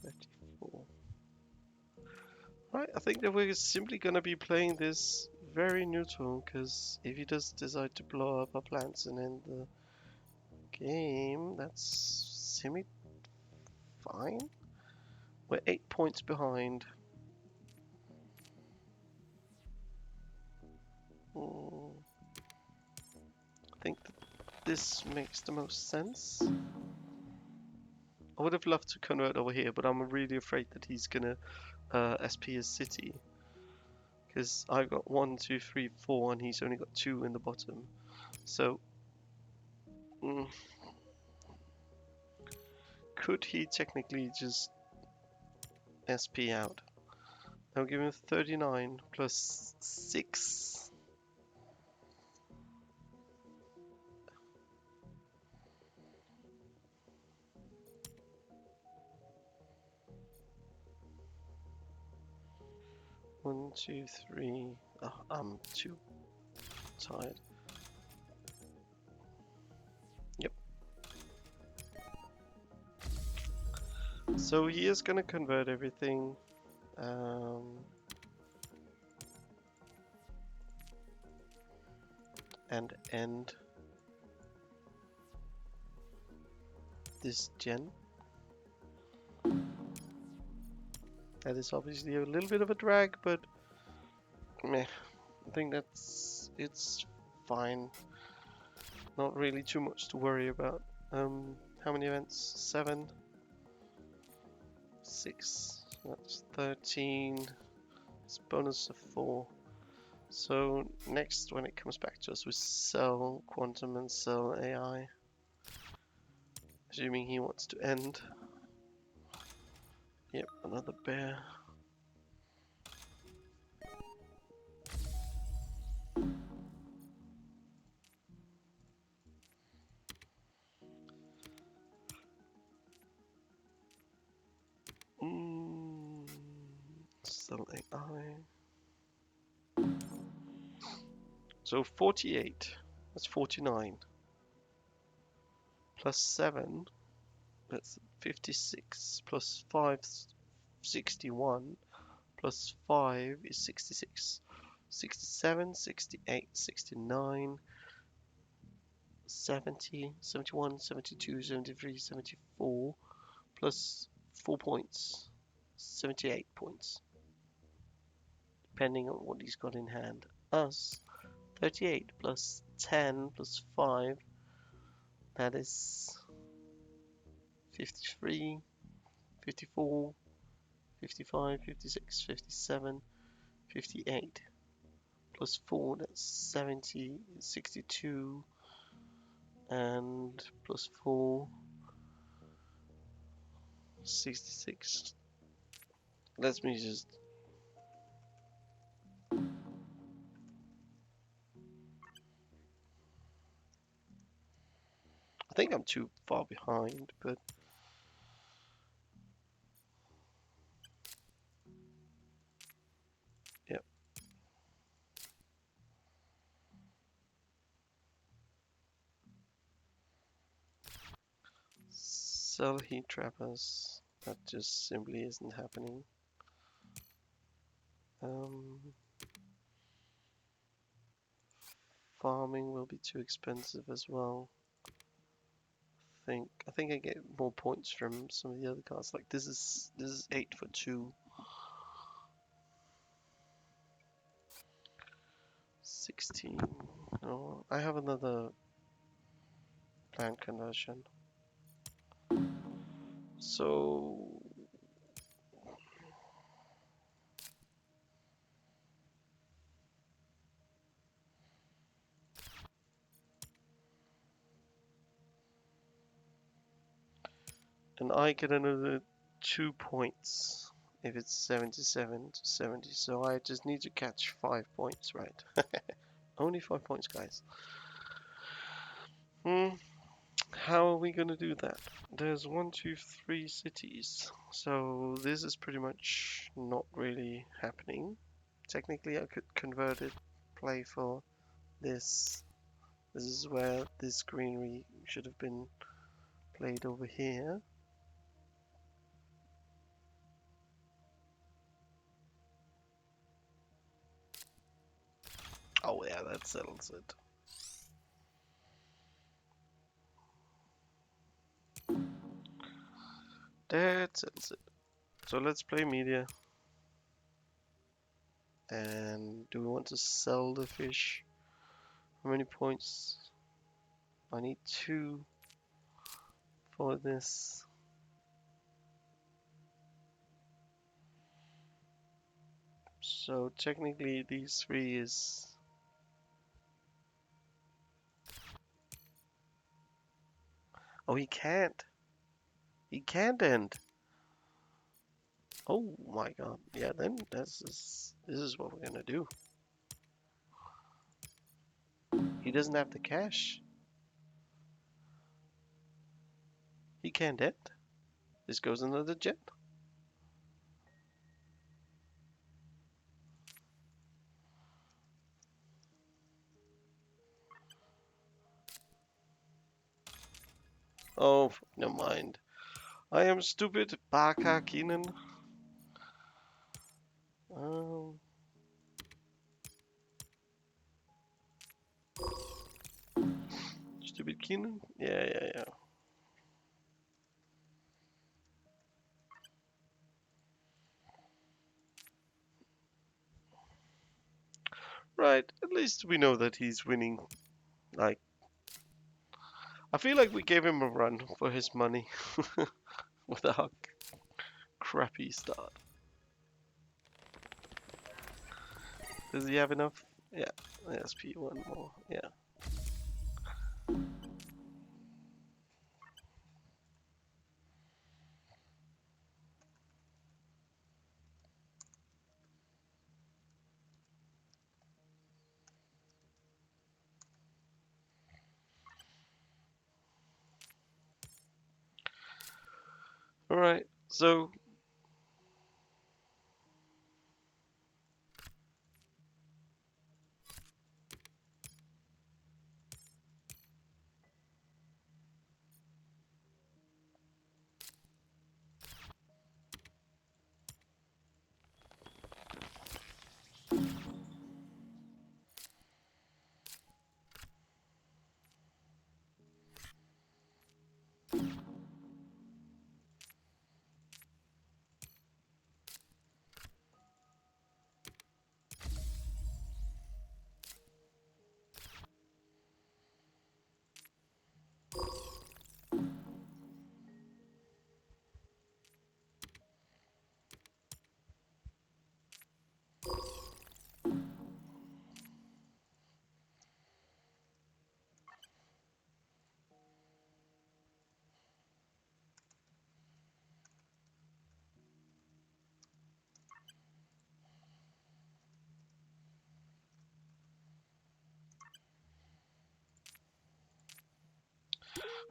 A: 34. Right, I think that we're simply gonna be playing this very neutral, because if he does decide to blow up our plants and end the game, that's semi-fine. We're 8 points behind. I think that this makes the most sense. I would have loved to convert over here, but I'm really afraid that he's gonna SP his city. Because I've got 1, 2, 3, 4, and he's only got 2 in the bottom. So, could he technically just SP out? I'll give him 39 plus 6. One, two, three. Oh, I'm too tired. So he is gonna convert everything. Um, and end this gen. That is obviously a little bit of a drag, but meh, I think it's fine. Not really too much to worry about. How many events? 7, 6. That's 13. It's bonus of 4. So next, when it comes back to us, we sell quantum and sell AI. Assuming he wants to end. Yep, another bear. Sell AI. So 48. That's 49. Plus 7. That's 56. Plus 5, 61. Plus 5 is 66. 67, 68, 69, 70, 71, 72, 73, 74. Plus 4 points. 78 points. Depending on what he's got in hand. Us, 38 plus 10 plus 5. That is 53, 54, 55, 56, 57, 58. Plus 4, that's 70, 62. And plus 4, 66. Let me just... I think I'm too far behind, but... Yep. Sell heat trappers. That just simply isn't happening. Farming will be too expensive as well. I think I get more points from some of the other cards. Like this is 8 for 2. 16. Oh, I have another plant conversion. So and I get another 2 points if it's 77 to 70. So I just need to catch 5 points, right? Only 5 points, guys. How are we gonna do that? There's 1, 2, 3 cities. So this is pretty much not really happening. Technically, I could convert it, play for this. This is where this greenery should have been played over here. Oh yeah, that settles it. That settles it. So let's play media. And do we want to sell the fish? How many points? I need 2 for this. So technically these 3 is... Oh, he can't. He can't end. Oh my god. Yeah, then this is what we're gonna do. He doesn't have the cash. He can't end. This goes into the jet. Oh, never mind. I am stupid, Baka Keenan. Um, Stupid Keenan? Yeah, yeah, yeah. Right, at least we know that he's winning. Like, I feel like we gave him a run for his money with our crappy start. Does he have enough? Yeah, SP one more. Yeah. All right. So,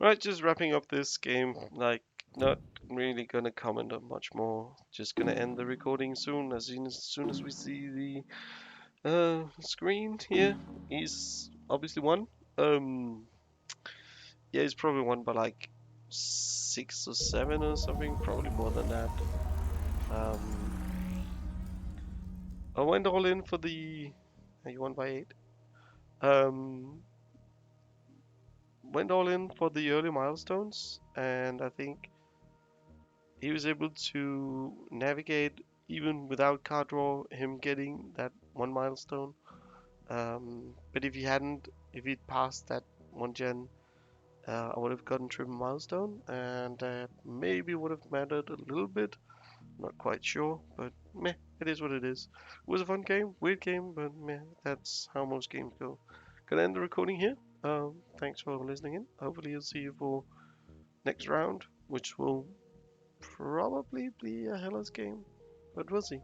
A: right, just wrapping up this game. Like, not really gonna comment on much more. Just gonna end the recording soon. As soon as we see the screen here, he's obviously won. Um, yeah, he's probably won by like 6 or 7 or something. Probably more than that. Um, I went all in for the. He won by 8. Um, went all in for the early milestones, and I think he was able to navigate even without card draw, him getting that one milestone. But if he'd passed that one gen, I would have gotten triple milestone, and maybe would have mattered a little bit. Not quite sure, but meh, it is what it is. It was a fun game, weird game, but meh, that's how most games go. Gonna end the recording here. Thanks for listening in. Hopefully, I'll see you for next round, which will probably be a Hellas game, but we'll see.